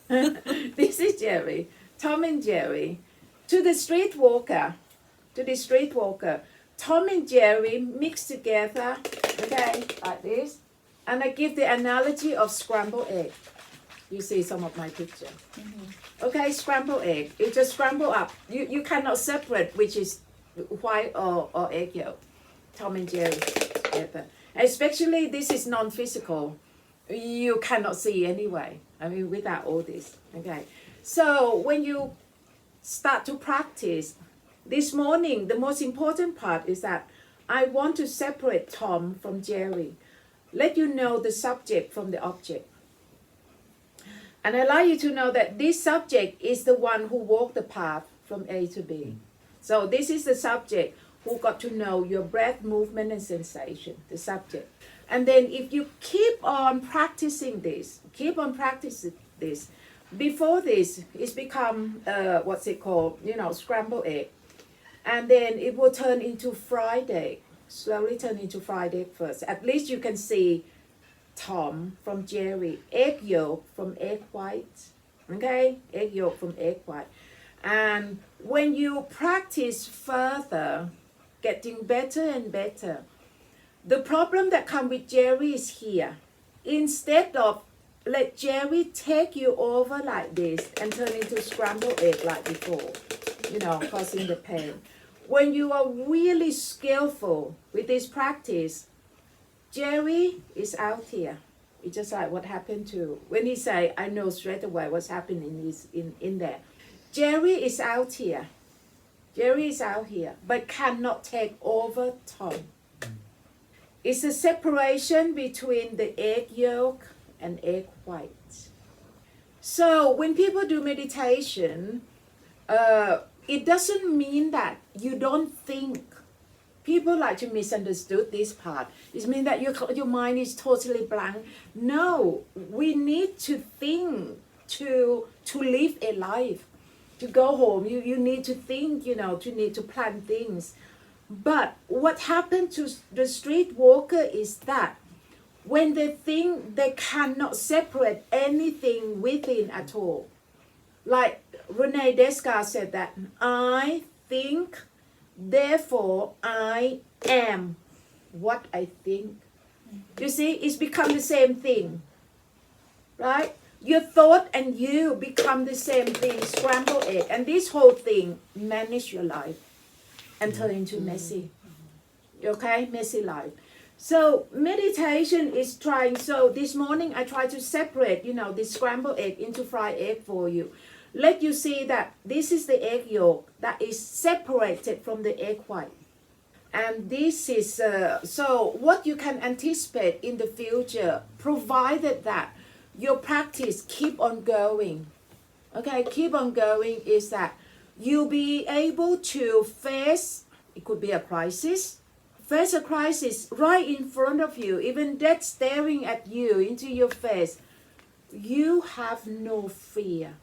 This is Jerry. Tom and Jerry. To the streetwalker. Tom and Jerry mix together, okay, like this. And I give the analogy of scrambled egg. You see some of my picture. Okay, scrambled egg. You just scramble up. You cannot separate which is white or egg yolk. Tom and Jerry together. Especially this is non-physical. You cannot see anyway. I mean, without all this. Okay. So when you start to practice, this morning, the most important part is that I want to separate Tom from Jerry. Let you know the subject from the object. And I like you to know that this subject is the one who walked the path from A to B. So this is the subject who got to know your breath, movement, and sensation, the subject. And then if you keep on practicing this, before this, it's become, scrambled egg. And then it will turn into fried egg, slowly turn into fried egg first. At least you can see Tom from Jerry, egg yolk from egg white, okay? Egg yolk from egg white. And when you practice further, getting better and better, the problem that comes with Jerry is here. Instead of let Jerry take you over like this and turn into scrambled egg like before, causing the pain. When you are really skillful with this practice, Jerry is out here. It's just like what happened to, when he say, I know straight away what's happening in there. Jerry is out here. But cannot take over Tom. It's a separation between the egg yolk and egg white. So when people do meditation, it doesn't mean that you don't think. People like to misunderstood this part. It means that your mind is totally blank. No, we need to think to live a life. To go home, you need to think, to need to plan things. But what happened to the streetwalker is that when they think, they cannot separate anything within at all. Like Rene Descartes said that, I think, therefore I am what I think. You see, it's become the same thing, right? Your thought and you become the same thing, scrambled egg. And this whole thing manage your life and turn into messy. Okay, messy life. So meditation is trying, so this morning I try to separate, this scrambled egg into fried egg for you. Let you see that this is the egg yolk that is separated from the egg white. And this is, so what you can anticipate in the future, provided that your practice keep on going. Okay, keep on going is that you'll be able to face, it could be a crisis, face a crisis right in front of you, even death staring at you into your face. You have no fear.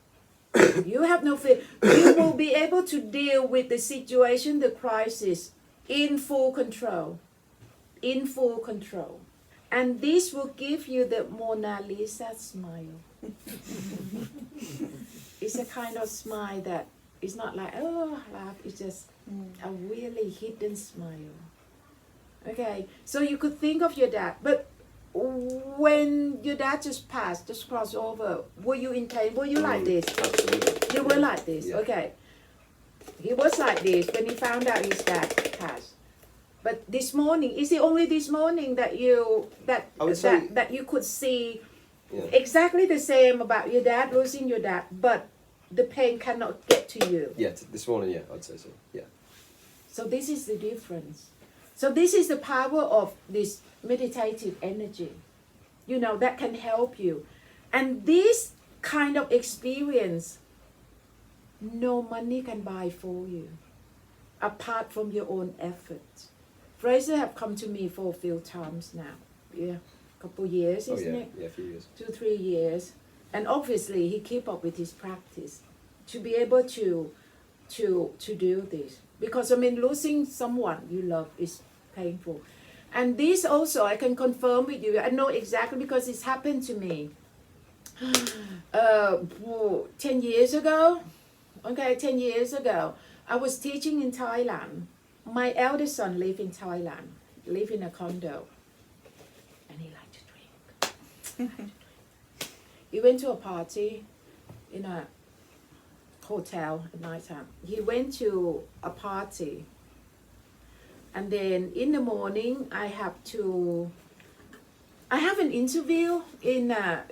You have no fear. You will be able to deal with the situation, the crisis, in full control. In full control. And this will give you the Mona Lisa smile. It's a kind of smile that it's not like, oh, laugh. It's just a really hidden smile. Okay, so you could think of your dad. But when your dad just passed, just crossed over, were you in pain? Were you like this? Absolutely. You were like this, Yeah. okay. He was like this when he found out his dad passed. But this morning, is it only this morning that you could see exactly the same about your dad, losing your dad, but the pain cannot get to you? Yeah, this morning, yeah, I'd say so, yeah. So this is the difference. So this is the power of this meditative energy, that can help you. And this kind of experience, no money can buy for you, apart from your own effort. Fraser have come to me for a few times now. Yeah, a couple years, isn't it? Yeah, a few years. 2-3 years. And obviously he keep up with his practice to be able to to do this, because I mean losing someone you love is painful. And this also I can confirm with you. I know exactly because it's happened to me 10 years ago. Okay, 10 years ago, I was teaching in Thailand. My eldest son lived in Thailand, lived in a condo, and he liked to drink. He went to a party in a hotel at night time. He went to a party, and then in the morning I have an interview in a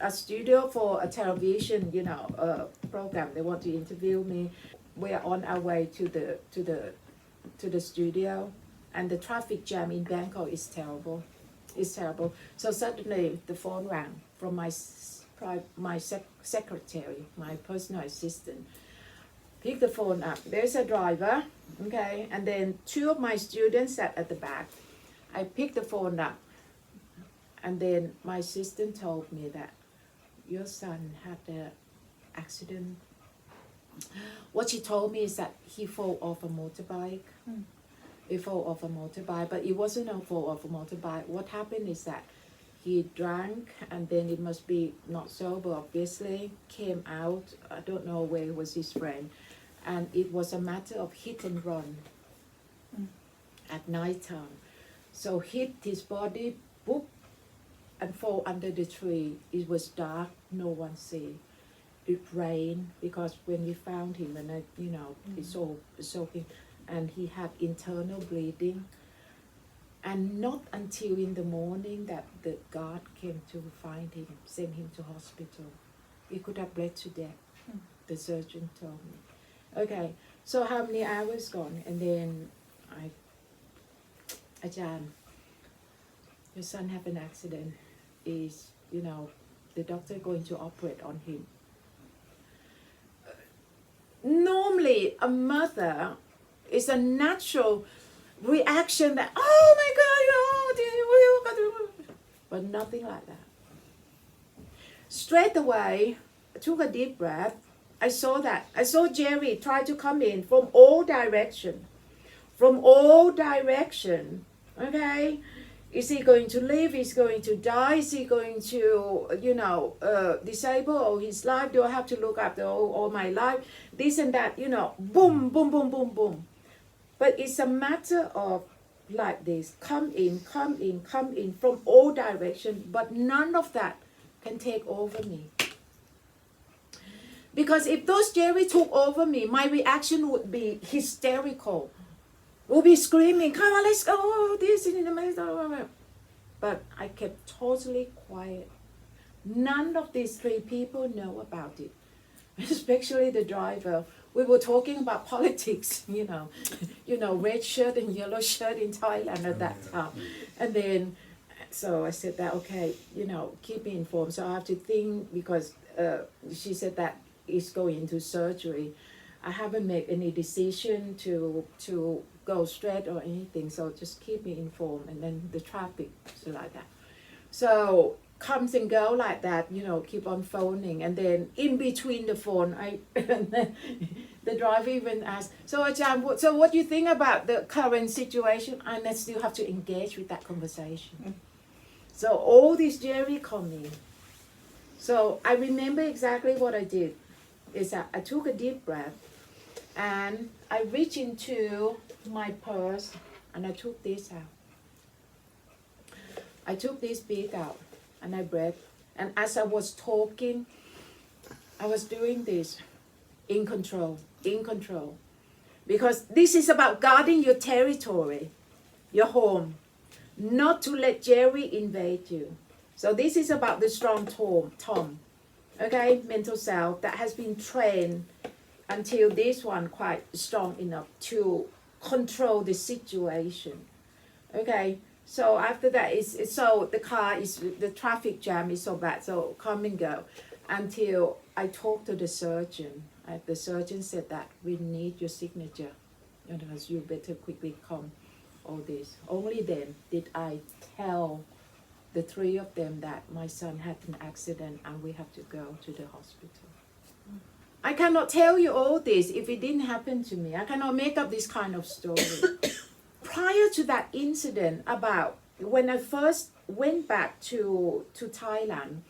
studio for a television, program. They want to interview me. We are on our way to the studio, and the traffic jam in Bangkok is terrible. It's terrible. So suddenly the phone rang from my secretary, my personal assistant. Pick the phone up. There's a driver, okay, and then 2 of my students sat at the back. I picked the phone up, and then my assistant told me that your son had an accident. What she told me is that he fell off a motorbike. He fell off a motorbike, but it wasn't a fall off a motorbike. What happened is that he drank, and then it must be not sober, obviously, came out. I don't know where was his friend. And it was a matter of hit and run at night time. So hit his body, boop, and fall under the tree. It was dark, no one see. It rained, because when we found him, and it's all soaking, and he had internal bleeding. And not until in the morning that the guard came to find him, send him to hospital. He could have bled to death, the surgeon told me. Okay, so how many hours gone? And then Ajahn, your son have an accident. Is, the doctor going to operate on him. Normally, a mother is a natural reaction that, oh my God, but nothing like that. Straight away, I took a deep breath. I saw Jerry try to come in from all direction. Okay? Is he going to live? Is he going to die? Is he going to, disable all his life? Do I have to look after all my life? This and that, boom, boom, boom, boom, boom. But it's a matter of like this, come in from all directions, but none of that can take over me. Because if those Jerry took over me, my reaction would be hysterical. We'll be screaming, come on, let's go, this in the middle. But I kept totally quiet. None of these 3 people know about it, especially the driver. We were talking about politics, red shirt and yellow shirt in Thailand at that time. And then, so I said that, okay, keep me informed. So I have to think, because she said that he's going into surgery. I haven't made any decision to go straight or anything, so just keep me informed. And then the traffic, so like that. So comes and go like that, keep on phoning. And then in between the phone, the driver even asked, so Ajahn, so what do you think about the current situation? And I still have to engage with that conversation. So all this Jerry coming. So I remember exactly what I did. Is that I took a deep breath, and I reached into my purse, and I took this out. I took this big out, and I breathed. And as I was talking, I was doing this in control. Because this is about guarding your territory, your home, not to let Jerry invade you. So this is about the strong Tom, okay, mental self that has been trained until this one quite strong enough to control the situation. Okay, so after that so the traffic jam is so bad, so come and go until I talked to the surgeon. The surgeon said that we need your signature, you better quickly come. All this. Only then did I tell the 3 of them that my son had an accident and we have to go to the hospital. I cannot tell you all this if it didn't happen to me. I cannot make up this kind of story. Prior to that incident, about when I first went back to Thailand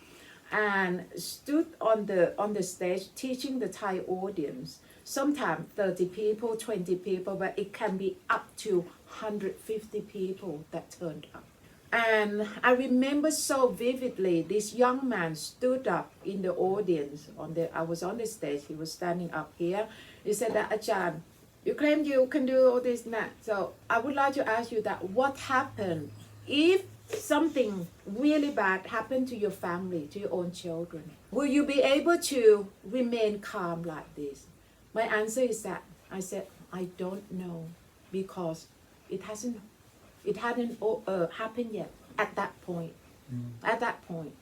and stood on the stage teaching the Thai audience, sometimes 30 people, 20 people, but it can be up to 150 people that turned up. And I remember so vividly, this young man stood up in the audience. I was on the stage, he was standing up here. He said that, Ajahn, you claim you can do all this and that. So I would like to ask you that what happened if something really bad happened to your family, to your own children? Will you be able to remain calm like this? My answer is that I said, I don't know, because it hadn't happened yet at that point. At that point.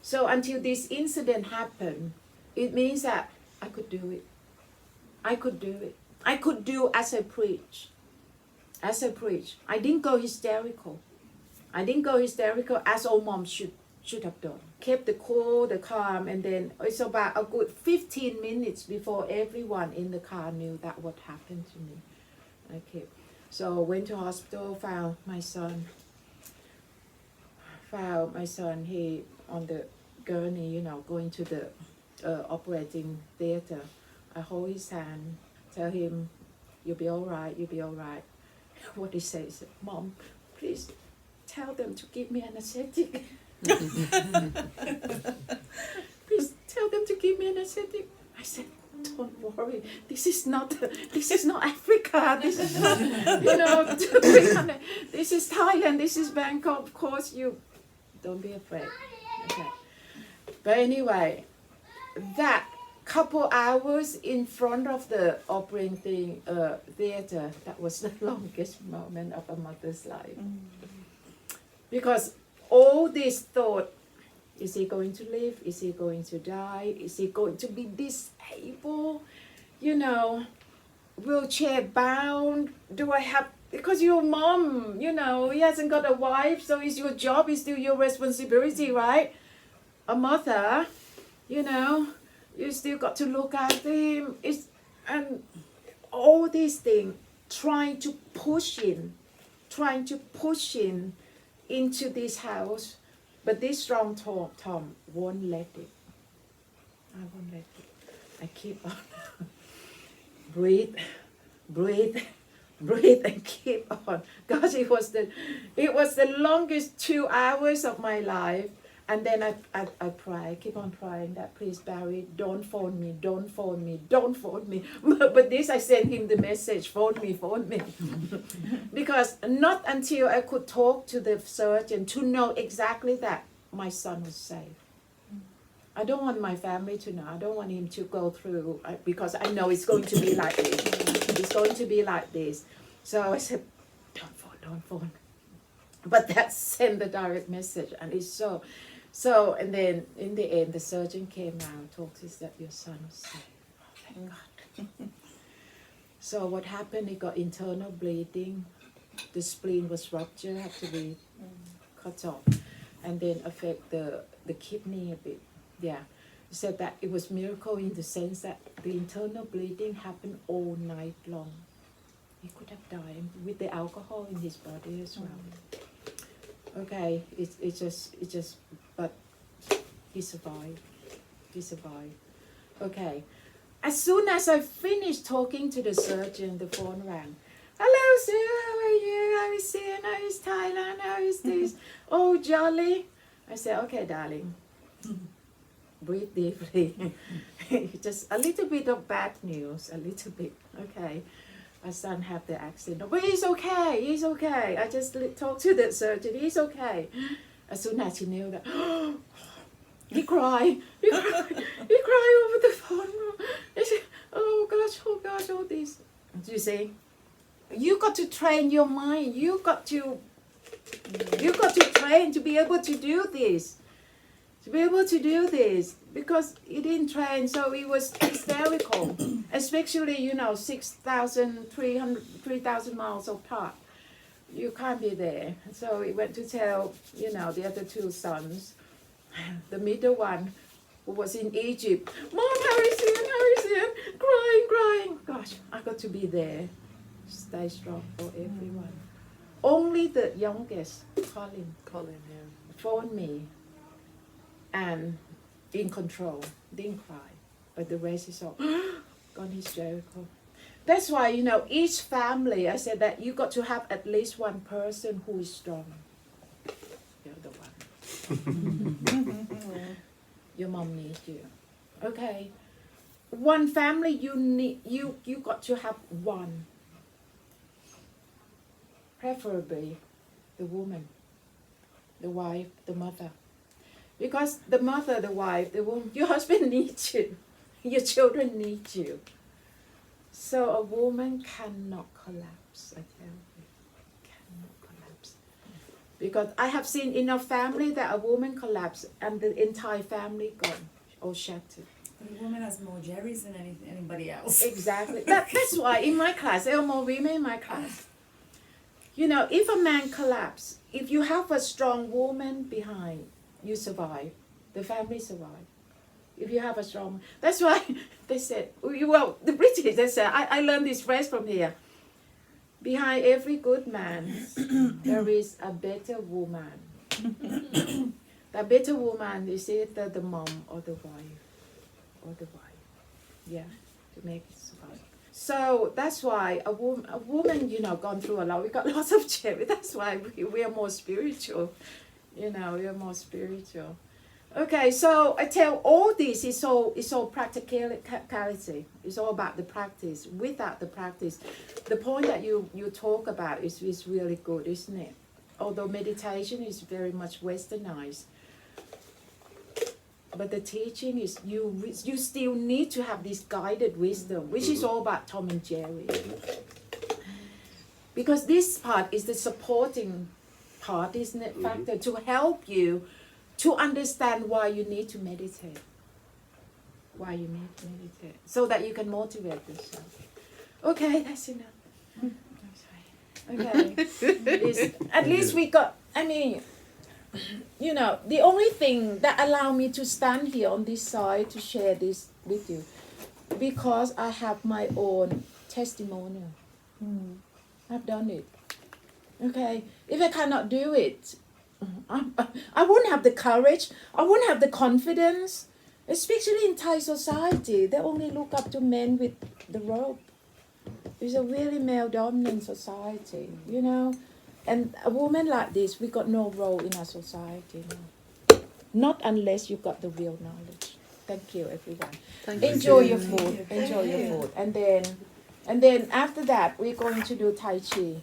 So until this incident happened, it means that I could do it. I could do it. I could do as I preach. As I preach. I didn't go hysterical. I didn't go hysterical as all moms should have done. Kept the cool, the calm, and then it's about a good 15 minutes before everyone in the car knew that what happened to me. Okay. So went to hospital, found my son. He on the gurney, going to the operating theater. I hold his hand, tell him, you'll be all right, you'll be all right. What he says, Mom, please tell them to give me anesthetic. Please tell them to give me anesthetic. I said, don't worry, this is not Africa, this is not, this is Thailand, this is Bangkok, of course you, don't be afraid. Okay. But anyway, that couple hours in front of the operating theater, that was the longest moment of a mother's life. Because all this thought, is he going to live? Is he going to die? Is he going to be disabled? Wheelchair bound? Do I have, because your mom, he hasn't got a wife, so it's your job, it's still your responsibility, right? A mother, you still got to look after him. And all these things, trying to push him into this house. But this strong Tom won't let it. I won't let it. I keep on. breathe, and keep on. Gosh, it was the longest 2 hours of my life. And then I pray, keep on praying that, please Barry, don't phone me. But this, I sent him the message, phone me. Because not until I could talk to the surgeon to know exactly that my son was safe. I don't want my family to know. I don't want him to go through, because I know it's going to be like this. It's going to be like this. So I said, don't phone. But that sent the direct message, and it's so, and then in the end, the surgeon came out and talked to us that your son was safe. Oh, thank God. So what happened, he got internal bleeding. The spleen was ruptured, had to be cut off. And then affect the kidney a bit. Yeah. He said that it was miracle in the sense that the internal bleeding happened all night long. He could have died with the alcohol in his body as well. Okay, it's just, but he survived. Okay. As soon as I finished talking to the surgeon, the phone rang. Hello, Sue, how are you? How is Ian? How is Thailand? How is this? Oh, jolly. I said, okay, darling. Breathe deeply. Just a little bit of bad news, a little bit. Okay. My son had the accident, but he's okay. I just talked to the surgeon, he's okay. As soon as he knew that, he cried over the phone. He said, oh gosh, all this. You see, you got to train your mind. You got to train to be able to do this. Because he didn't train, so he was hysterical. Especially, 3,000 miles apart. You can't be there. So he went to tell, the other two sons, the middle one, who was in Egypt, Mom, how is then crying. Gosh, I got to be there. Stay strong for everyone. Only the youngest, Colin, phoned me and in control, didn't cry. But the rest is all gone hysterical. That's why, each family, I said that you got to have at least one person who is strong. You're the one. Your mom needs you. Okay. One family you got to have one. Preferably the woman, the wife, the mother. Because the mother, the wife, the woman, your husband needs you. Your children need you. So a woman cannot collapse, I tell you. Cannot collapse. Because I have seen in a family that a woman collapsed and the entire family gone or shattered. But a woman has more Jerrys than anybody else. Exactly. That's why in my class, there are more women in my class. If a man collapses, if you have a strong woman behind, you survive. The family survive. If you have a strong... That's why they said, well, the British, they said, I learned this phrase from here. Behind every good man, there is a better woman. The better woman is either the mom or the wife. Yeah, to make it survive. So that's why a woman, gone through a lot. We got lots of cherry. That's why we are more spiritual. We are more spiritual. Okay, so I tell all this is all practicality. It's all about the practice. Without the practice, the point that you talk about is really good, isn't it? Although meditation is very much westernized. But the teaching is you still need to have this guided wisdom, which is all about Tom and Jerry. Because this part is the supporting part, isn't it? Factor to help you to understand why you need to meditate. Why you need to meditate. So that you can motivate yourself. Okay, that's enough. I'm sorry. Okay. At least we got, the only thing that allowed me to stand here on this side to share this with you, because I have my own testimonial. I've done it. Okay? If I cannot do it, I wouldn't have the courage, I wouldn't have the confidence, especially in Thai society. They only look up to men with the rope. It's a really male-dominant society, And a woman like this, we got no role in our society. No. Not unless you got the real knowledge. Thank you, everyone. Enjoy your food. Enjoy your food. And then after that, we're going to do Tai Chi.